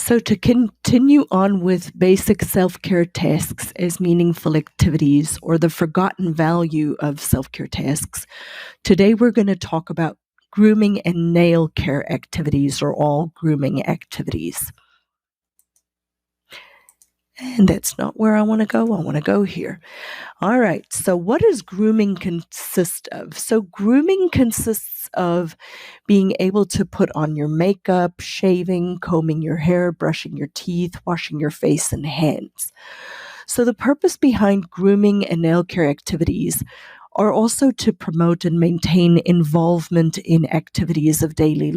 So, to continue on with basic self care tasks as meaningful activities or the forgotten value of self care tasks, today we're going to talk about grooming and nail care activities or all grooming activities. And that's not where I want to go. I want to go here. All right. So, what does grooming consist of? So, grooming consists of being able to put on your makeup, shaving, combing your hair, brushing your teeth, washing your face and hands. So, the purpose behind grooming and nail care activities are also to promote and maintain involvement in activities of daily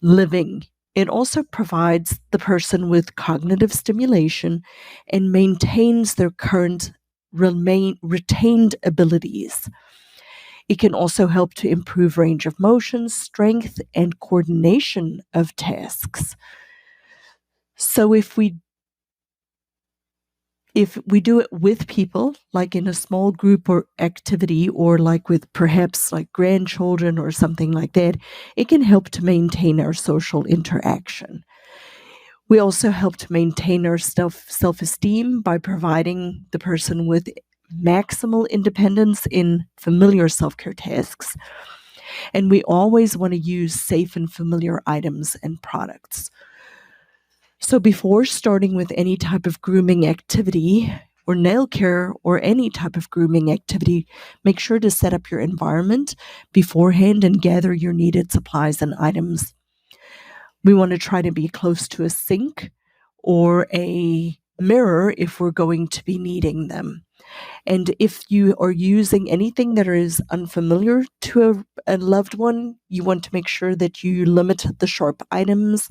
living. It also provides the person with cognitive stimulation and maintains their current retained abilities. It can also help to improve range of motion, strength, and coordination of tasks. So if we do it with people, like in a small group or activity, or like with perhaps like grandchildren or something like that, it can help to maintain our social interaction. We also help to maintain our self-esteem by providing the person with maximal independence in familiar self-care tasks. And we always want to use safe and familiar items and products. So before starting with any type of grooming activity or nail care or any type of grooming activity, make sure to set up your environment beforehand and gather your needed supplies and items. We want to try to be close to a sink or a mirror if we're going to be needing them. And if you are using anything that is unfamiliar to a loved one, you want to make sure that you limit the sharp items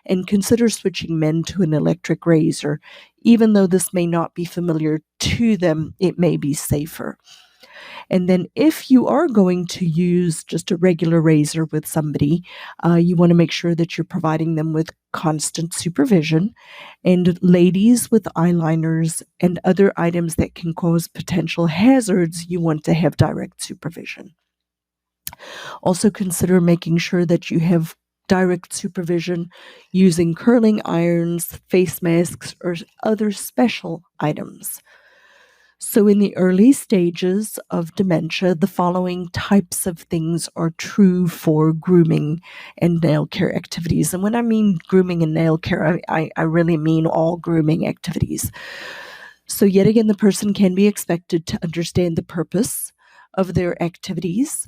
and consider switching men to an electric razor. Even though this may not be familiar to them, it may be safer. And then if you are going to use just a regular razor with somebody, you want to make sure that you're providing them with constant supervision. And ladies with eyeliners and other items that can cause potential hazards, you want to have direct supervision. Also consider making sure that you have direct supervision using curling irons, face masks, or other special items. So, in the early stages of dementia, the following types of things are true for grooming and nail care activities. And when I mean grooming and nail care, I really mean all grooming activities. So, yet again, the person can be expected to understand the purpose of their activities.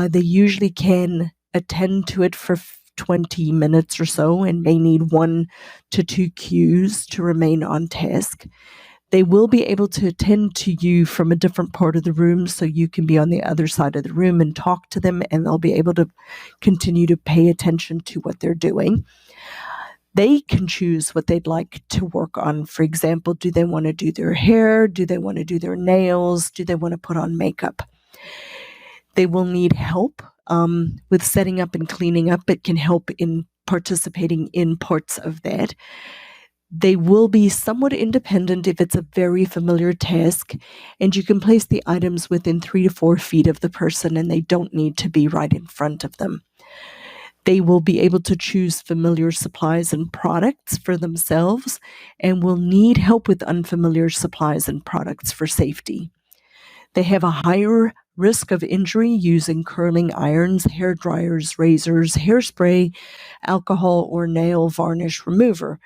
They usually can attend to it for 20 minutes or so and may need 1 to 2 cues to remain on task. They will be able to attend to you from a different part of the room, so you can be on the other side of the room and talk to them, and they'll be able to continue to pay attention to what they're doing. They can choose what they'd like to work on. For example, do they want to do their hair? Do they want to do their nails? Do they want to put on makeup? They will need help with setting up and cleaning up. It can help in participating in parts of that. They will be somewhat independent if it's a very familiar task, and you can place the items within 3 to 4 feet of the person, and they don't need to be right in front of them. They will be able to choose familiar supplies and products for themselves and will need help with unfamiliar supplies and products for safety. They have a higher risk of injury using curling irons, hair dryers, razors, hairspray, alcohol, or nail varnish remover.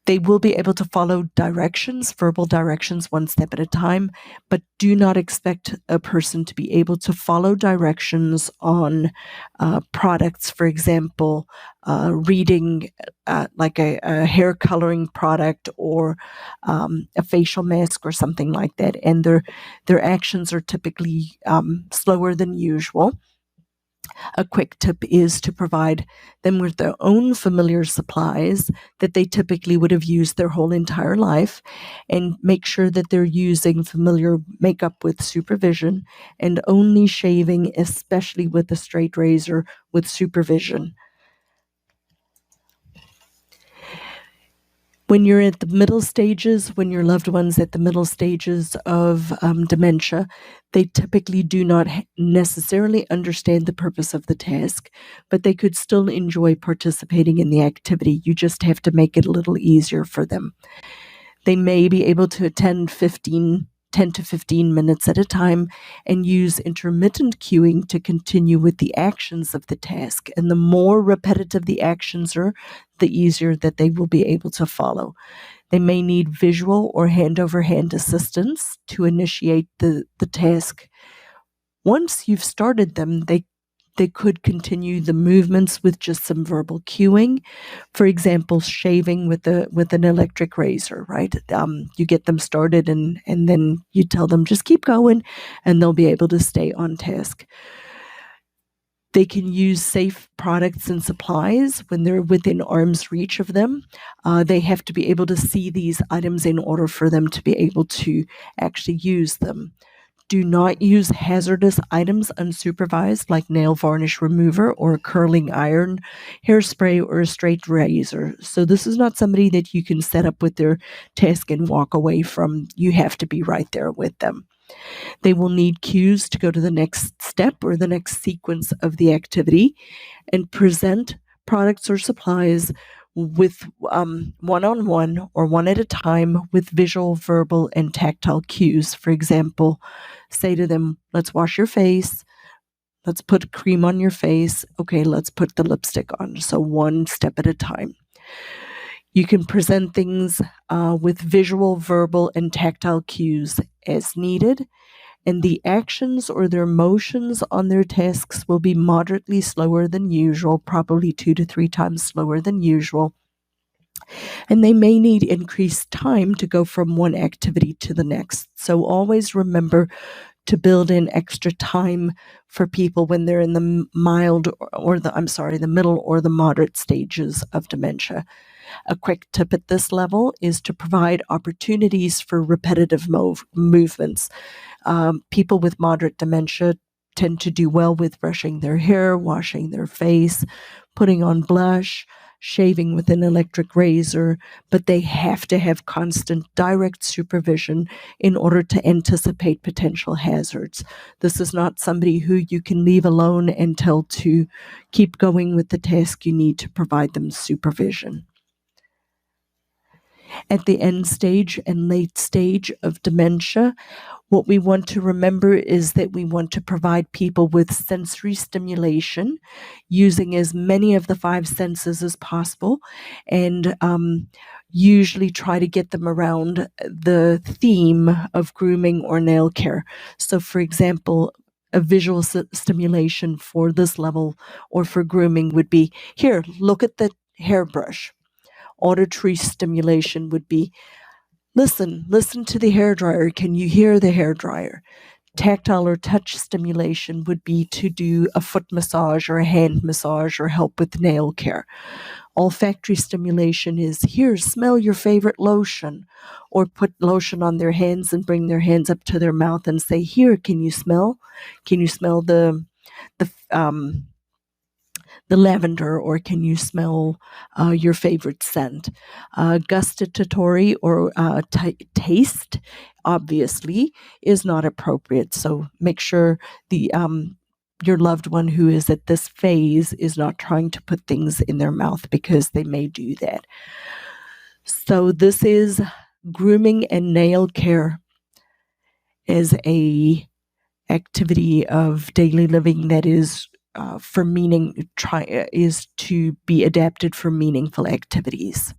They will be able to follow directions, verbal directions, one step at a time, but do not expect a person to be able to follow directions on products. For example, reading like a hair coloring product or a facial mask or something like that. And their actions are typically slower than usual. A quick tip is to provide them with their own familiar supplies that they typically would have used their whole entire life, and make sure that they're using familiar makeup with supervision and only shaving, especially with a straight razor, with supervision. When you're at the middle stages, when your loved one's at the middle stages of dementia, they typically do not necessarily understand the purpose of the task, but they could still enjoy participating in the activity. You just have to make it a little easier for them. They may be able to attend 10 to 15 minutes at a time and use intermittent cueing to continue with the actions of the task. And the more repetitive the actions are, the easier that they will be able to follow. They may need visual or hand-over-hand assistance to initiate the task. Once you've started them, they could continue the movements with just some verbal cueing. For example, shaving with an electric razor, right? You get them started and then you tell them, just keep going, and they'll be able to stay on task. They can use safe products and supplies when they're within arm's reach of them. They have to be able to see these items in order for them to be able to actually use them. Do not use hazardous items unsupervised, like nail varnish remover or a curling iron, hairspray, or a straight razor. So this is not somebody that you can set up with their task and walk away from. You have to be right there with them. They will need cues to go to the next step or the next sequence of the activity, and present products or supplies with one-on-one or one at a time with visual, verbal, and tactile cues. For example, say to them, let's wash your face. Let's put cream on your face. Okay, let's put the lipstick on. So one step at a time. You can present things with visual, verbal, and tactile cues as needed, and the actions or their motions on their tasks will be moderately slower than usual, probably 2 to 3 times slower than usual. And they may need increased time to go from one activity to the next. So always remember to build in extra time for people when they're in the the middle or the moderate stages of dementia. A quick tip at this level is to provide opportunities for repetitive movements. People with moderate dementia tend to do well with brushing their hair, washing their face, putting on blush, shaving with an electric razor, but they have to have constant direct supervision in order to anticipate potential hazards. This is not somebody who you can leave alone and tell to keep going with the task. You need to provide them supervision. At the end stage and late stage of dementia, what we want to remember is that we want to provide people with sensory stimulation using as many of the 5 senses as possible, and usually try to get them around the theme of grooming or nail care. So, for example, a visual stimulation for this level or for grooming would be, here, look at the hairbrush. Auditory stimulation would be, listen to the hairdryer. Can you hear the hairdryer? Tactile or touch stimulation would be to do a foot massage or a hand massage or help with nail care. Olfactory stimulation is, here, smell your favorite lotion, or put lotion on their hands and bring their hands up to their mouth and say, here, can you smell? Can you smell the lavender, or can you smell your favorite scent? Gustatory or taste, obviously, is not appropriate. So make sure your loved one who is at this phase is not trying to put things in their mouth, because they may do that. So this is grooming and nail care as a activity of daily living that is is to be adapted for meaningful activities.